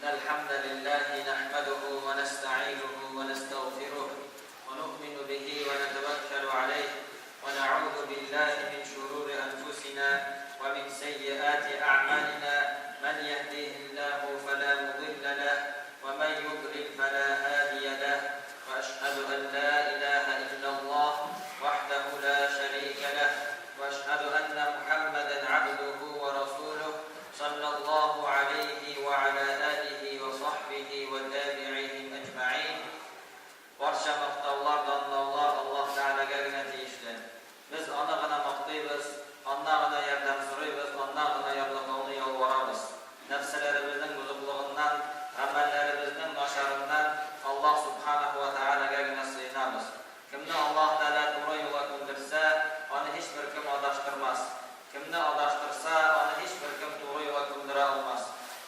الحمد لله نحمده ونستعينه ونستغفره ونؤمن به ونتوكل عليه ونعوذ بالله من شرور أنفسنا ومن سيئات أعمالنا من يهديه الله فلا مضل له ومن يضلل فلا هادي له وأشهد أن لا إله إلا الله وحده لا شريك له وأشهد أن محمدا عبده ورسوله صلى الله عليه وعلى آله وصحبه وتابعيهم أجمعين. Barcha maqtovlardan Allah Ta'alaga gina tegishli. Biz onagina maqtaymiz, onagina yordam so'raymiz, onagina yordamini yolvoramiz. Nafsalarimizning buzuqligidan, amallarimizning nosharidan Allah Subhanahu va Ta'alaga gina sığınamiz. Kimni Alloh Taala to'g'ri yo'lga ko'ndirsa, uni hech bir kim adashtirmas. Kimni adashtirsa, uni hech bir kim to'g'ri yo'lga ko'ndira olmas.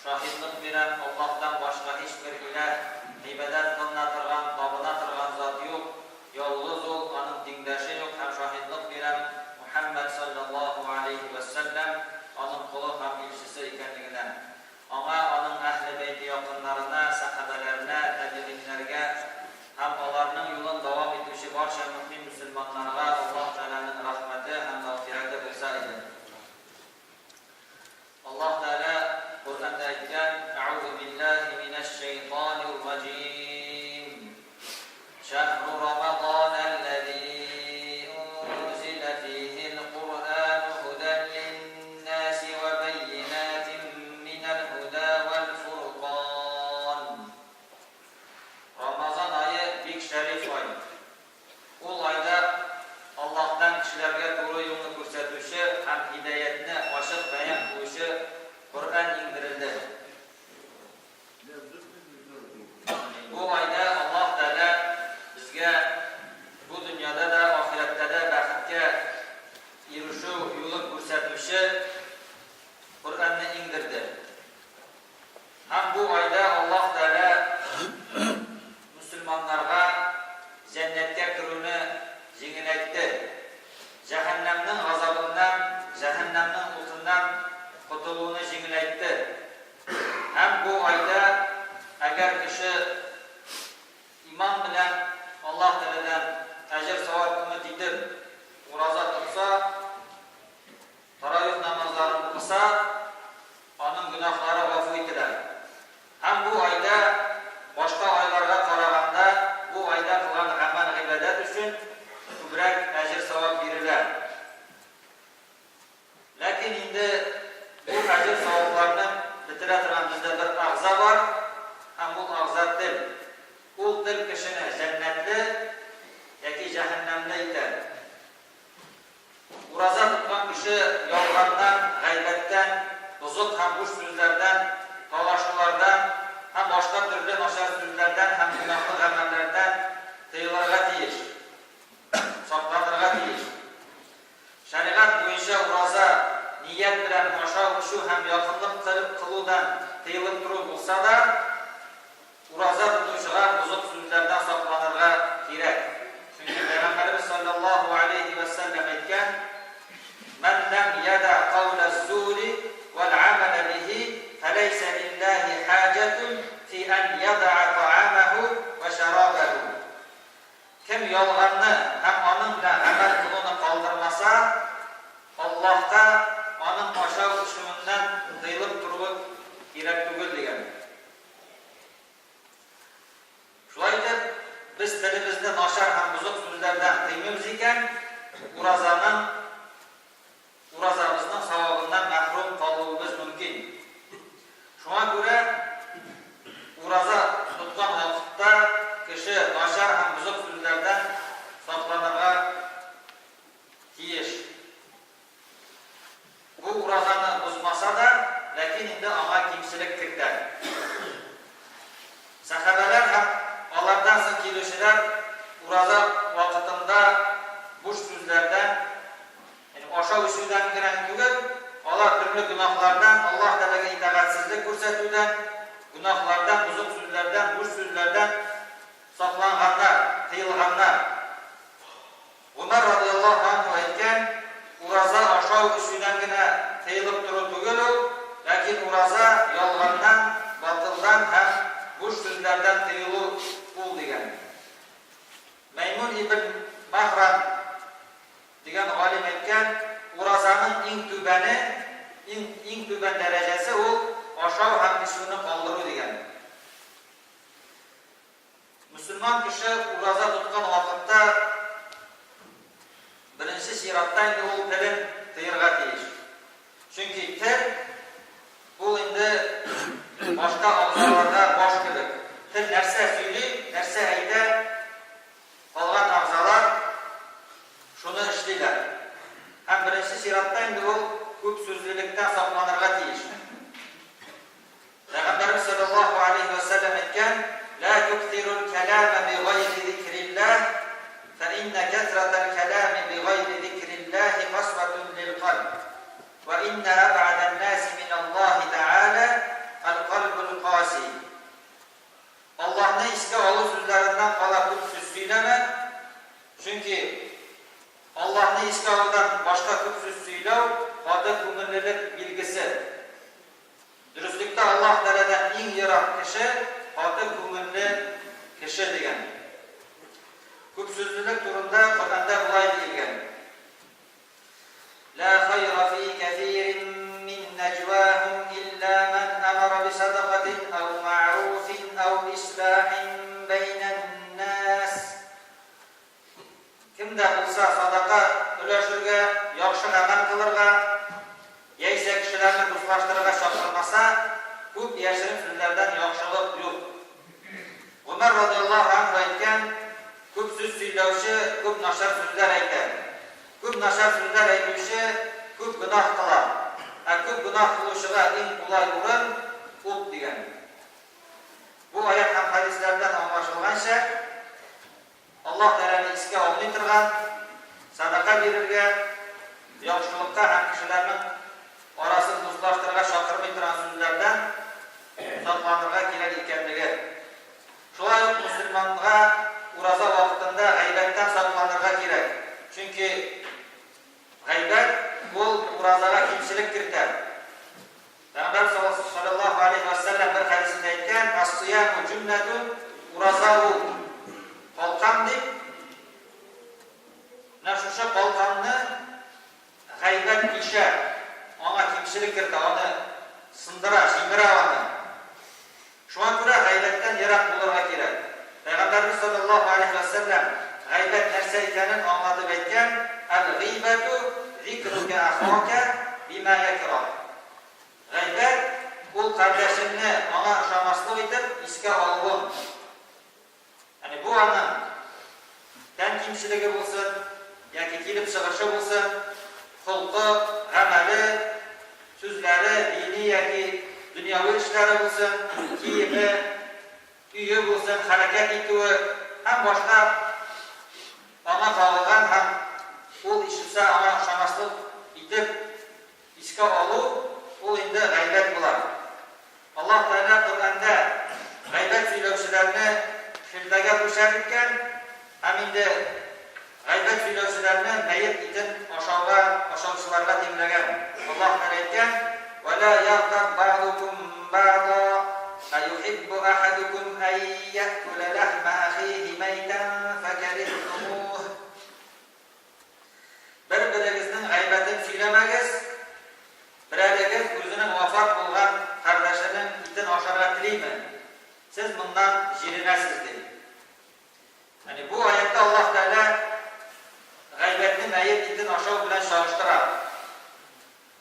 Shohidlik bilan Allohdan boshqa hech bir iloh ibodat qilinadigan, tobinadigan zot yo'q. Yolg'iz u, uning tengdoshi yo'q. Ham shohidlik bilan Muhammad sallallohu alayhi va sallam uning quli ham elchisi ekanligidan, uning ahli bayti yaqinlarına, sahabalarına, tabiinlarga ham ularning yo'lini davom etuvchi barcha mu'min musulmonlarga Alloh taolaning rahmati ham mag'firati bo'lsa edi. Alloh taolo Qur'onda aytgan: "A'udhu billahi minash shaytonir rojim. Shahru Ramazon alladhi unzila fihi al-Qur'an hudan lin-nasi wa bayyinatin minal huda wal furqan." Ramazon oyi bek sharif oy. U oyda Allohdan kishilarga to'g'ri yo'lni ko'rsatuvchi ham hidoyatni ochiq bayon qiluvchi Qur'on indirildi. Bu oyda Alloh taolo bizga bu dunyoda da oxiratda da baxtga erishuv yo'lini ko'rsatuvchi Qur'onni indirdi. Ham bu oyda Alloh taolo musulmonlarga jannatga kiruvni yengillatdi. Jahannamning azobidan, jahannamning o'tidan qutuluvni yengillatdi. Ham bu oyda agar kishi iymon bilan Alloh taoladan ajr savob umid etib roza tutsa, tarovih namozlarini o'qisa, uning gunohlari g'afur etiladi. Ham bu oyda boshqa oylarga qaraganda bu oyda qilgan amal ibodat uchun ko'proq ajr savob beriladi. Lekin endi bu ajr savoblarni bitiradigan bizda bir a'zo bor. Ham bu a'zo til. U til kishini jannatli yoki jahannamda etadi. Roza tutgan kishi yolg'ondan, g'aybatdan, buzuq ham bo'sh so'zlardan, talashlardan, ham boshqa turli noshar so'zlardan, ham gunohli amallardan tiyilishga tegish, saqlanishga tegish. Shariat bo'yicha roza niyat bilan shu ham yaqinlik qiluvdan tiyilib turib bo'lsa da, roza tutuvchiga buzuq so'zlardan saqlanishga kerak. Chunki Payg'ambarimiz sallallohu alayhi va sallam aytgan: "Man lam yada qawla az-zuri wal 'amala bihi falaysa lillahi hajatun fi an yada'a ta'amahu wa sharabahu." Kim yolg'onni ham uning bilan amal qilishni qoldirmasa, Allohga uning oshov ishimidan tiyilib turib kerak tugul degan. Shunday deb biz tilimizni noshar ham buzuq so'zlardan tiymaymiz ekan, ro'zamizning savobidan mahrum qolishimiz mumkin. Shunga ko'ra ro'za tutgan vaqtda kishi noshar ham buzuq so'zlardan saqlanishga tegish. Bu ro'zani buzmasa da, lekin endi unga kimchilik kiritadi. Sahabalar ham ulardan so'ng keluvchilar ro'za vaqtida bo'sh so'zlardan, ya'ni oshov ishlardan kiran tugul, ular turli gunohlardan, Alloh taolaga itoatsizlik ko'rsatuvdan, gunohlardan, buzuq so'zlardan, bo'sh so'zlardan saqlanganlar, tiyilganlar. Umar radhiyallohu anhu aytgan: "Roza oshov ishidangina tiyilib turib tugul, lekin roza yolg'ondan, botildan yolg'ondan ham bo'sh so'zlardan tiyilib bo'l degan. Maymun ibn Mahram degan olim aytgan, ro'zaning eng tuban darajasi u oshov ham ishini qoldiruv degan. Musulmon kishi ro'za tutgan vaqtda birinchi siratdan u tilin tiyirga tegish. Chunki til bu endi boshqa a'zolarga bosh kelib, til narsa so'ylaydi, narsa aytadi, qolgan a'zolar shuni ishlaydi. Ham birinchi siratdan u ko'p so'zlilikdan saqlanirga tegish. Payg'ambarimiz sollallohu alayhi vasallam aytgan: "La tukthirul kalama bi ghayri zikrillah, fa inna kathratal kalami bi ghayri zikrillah qaswatun lil qalb, wa inna ab'ada an-nas min Allah ta'ala al-qalbul qasi." Allohning isga oluv so'zlaridan qolib ko'p so'ylama, chunki Allohning isga olgan boshqa ko'p so'z so'ylav qodir ko'ngillilik belgisi. Durustlikda Alloh taradan eng yiroq kishi qodir ko'ngilli kishi degan. Ko'p so'zlilik turida Qur'onda bunday deyilgan: "La khayra fi kathirin min najwahum illa man amara bi sadaqatin aw ma'rufin aw islahin baynan nas." Kimda bo'lsa sadaqa ulashirga, yaxshi amal qilirga, yaysa kishilarni do'stlashtirishga chaqirmasa, ko'p yashirin so'zlardan yaxshilik yo'q. Umar radhiyallohu anhu aytgan, ko'p so'z so'ylovchi ko'p nashar so'zlar aytadi. Ko'p nashar so'zlar aytuvchi ko'p gunoh qiladi. Ko'p gunoh qiluvchiga eng qulay o'rin o't degan. Bu oyat ham hadislardan anglashilgancha Alloh taolaning isga olmaydigan, sadaqa berilgan, yaxshilikka ham kishilarning orasini do'stlashtirishga chaqirmaydigan so'zlardan saqlanirga kerak ekanligi. Shulay musulmonga ro'za vaqtida g'aybatdan saqlanirga kerak. Chunki g'aybat bu ro'zaga kamchilik kiritadi. Payg'ambar sollallohu alayhi vasallam bir hadisda aytgan: "As-siyamu junnatun ro'zahu." Qalqon deb nashusha qalqonni g'aybat kisha ona kamchilik kiritadi, ona sindira, shimira ona. Shunga ko'ra g'aybatdan yiroq bo'lishga kerak. Payg'ambarimiz sollallohu alayhi vasallam g'aybat narsa ekanini anlatib aytgan: "Al-g'ibatu zikruka akhaka bima yakrah." G'aybat bu qardashingni ona ishonmaslik etib isga olib, ya'ni bu ona tan kimchiligi bo'lsin yoki kelib chiqishi bo'lsin, xulqi, amali, so'zlari, diniy yoki dunyoviy ishlari bo'lsin, kiyimi, uyi bo'lsin, harakat etuvi, ham boshqa ona qolgan ham u ishsa ona ishonmaslik etib isga olib, u endi g'aybat bo'ladi. Alloh taolo Qur'onda g'aybat so'ylovchilarni shundaga qo'shar ekan, hamda g'aybat so'ylovchilarni mayit itin oshovchilarga tenglagan. Alloh taolo aytgan: "Va la yaqtab ba'dukum ba'da ayuhibbu ahadukum an ya'kula lahma akhihi maytan fakarihtumuh." Bir-biringizning g'aybatini so'ylamagiz, birarigiz o'zining vafot bo'lgan qardoshining itin oshirga tilaymi? Siz bundan jirinasiz dedi. Yani bu oyatda Alloh taolo g'aybatni mayit itin oshov bilan solishtiradi.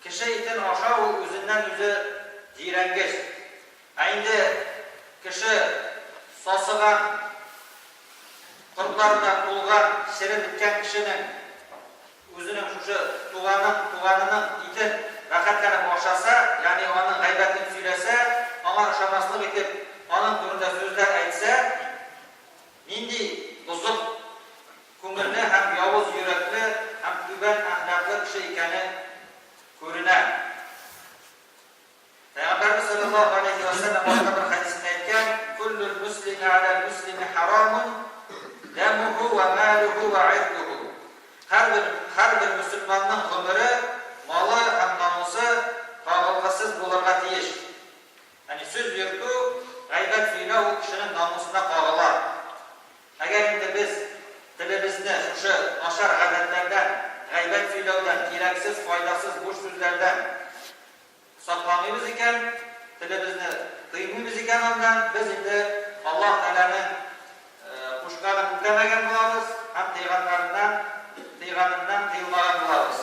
Kishi itin oshov o'zidan o'zi jirangiz. Endi kishi sosigan qurtlar bilan to'lgan, shirin bitgan kishining o'zining shu tug'anining itin raqatlanib boshasa, ya'ni uning g'aybatini so'ylasa, ona ishonmaslik etib, onun turunda so'zlar aytsa, nindi buzuq ko'ngilli ham yovuz yurakli ham tuban axloqli kishi ekani ko'rinadi. Payg'ambarimiz sollallohu alayhi vasallam boshqa bir hadisda aytgan: "Kullul muslimi alal muslimi haramun damuhu va maluhu va irduhu." Har bir musulmonning umri, moli ham nomusi qog'ilg'isiz bo'lirga tegish. Ya'ni so'z yurtu söylevden, gereksiz, faydasız, boş sözlerden saklanmamız iken, dilimizni kıymayımız iken ondan biz indi Allah Teala'nın kuşkanı müklemegen bulağız, hem Peygamberden kıyılmagan bulağız.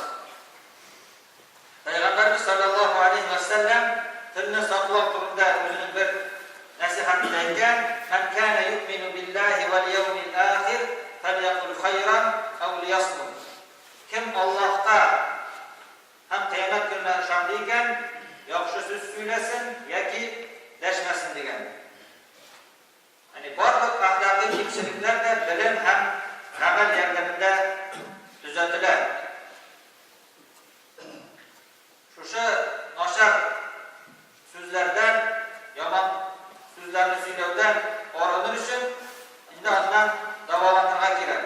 Peygamberimiz sallallahu aleyhi ve sellem tilini saklab turunda özünün bir nasihatini aytgan: "Men kana yu'minu billahi vel yevmil ahir felyaqul hayran aw liyasmut." Kim Allah'ta hem kıyamet gününe ishonadigan, yaxshi so'z söylesin yoki dashmasin degan. Yani barliq axloqiy kemchiliklar da bilim ham amal yordamida tuzatilar. Şuşa noshar so'zlardan, yomon so'zlarni so'ylavdan arinish uchun endi ondan davolantirga kerak.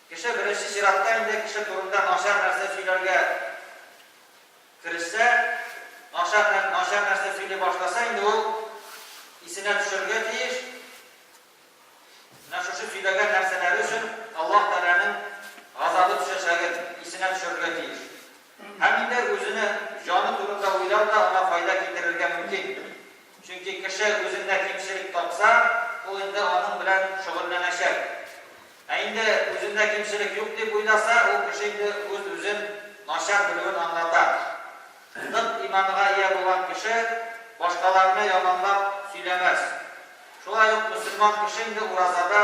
Kishi birinchi shiratda endi kishi turida noshar narsa so'ylarga kirishsa, noshar narsa so'ylay boshlasa, endi u esine tushirga tegish. Mana shu so'ylagan narsalari uchun Alloh taolaning g'azabi tushishagin esine tushirga tegish. Hamda o'zini joni turida o'ylab da ona foyda keltirishga mumkin. Chunki kishi o'zida kemchilik topsa, u endi onun bilan shug'ullanashar. Endi o'zida kemchilik yo'q deb o'ylasa, u kishi endi o'zini noshar biluvini anglatar. Bundan imaniga ega bo'lgan kishi boshqalarni yomonlab söylemez. Şolay yo'q musulmon kishi endi urazada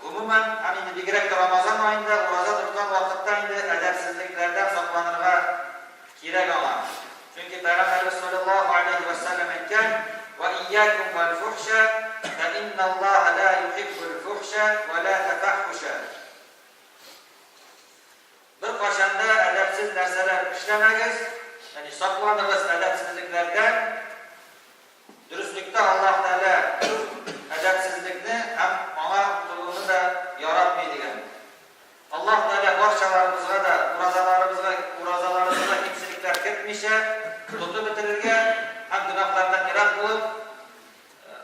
umuman, endi bigrak Ramazon oyida uraza turgan vaqtda endi adabsizliklardan saqlanirga kerak olan. Chunki Payg'ambarimiz sollallohu alayhi va sallam aytgan: "Va iyyakum val fuhsha fa innalloha la yuhibbul fuhsha va la tafahhusha." Bir qachonda adabsiz narsalar ishlamagiz, ya'ni saqlanig'iz adabsizliklardan. Dürüstlükte Allah Teala adabsizlikni ham ona umtuluğunu da yaratmaydigan. Allah Teala barchalarımızga da urazalarımızga kemchiliklar kiritmishä, tutib bitirirge, ham günahlardan yiroq bo'lib,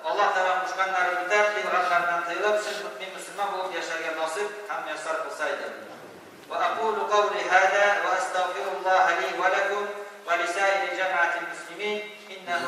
Allah Teala qo'shganlari bitar, qilganlardan tiyilib, siz mu'min musulmon bo'lib yashashga nasib ham yassar qilsaydi. Va aqulu qawli hada va astaghfirulloha li va lakum va li sa'iri jama'atil muslimin innahu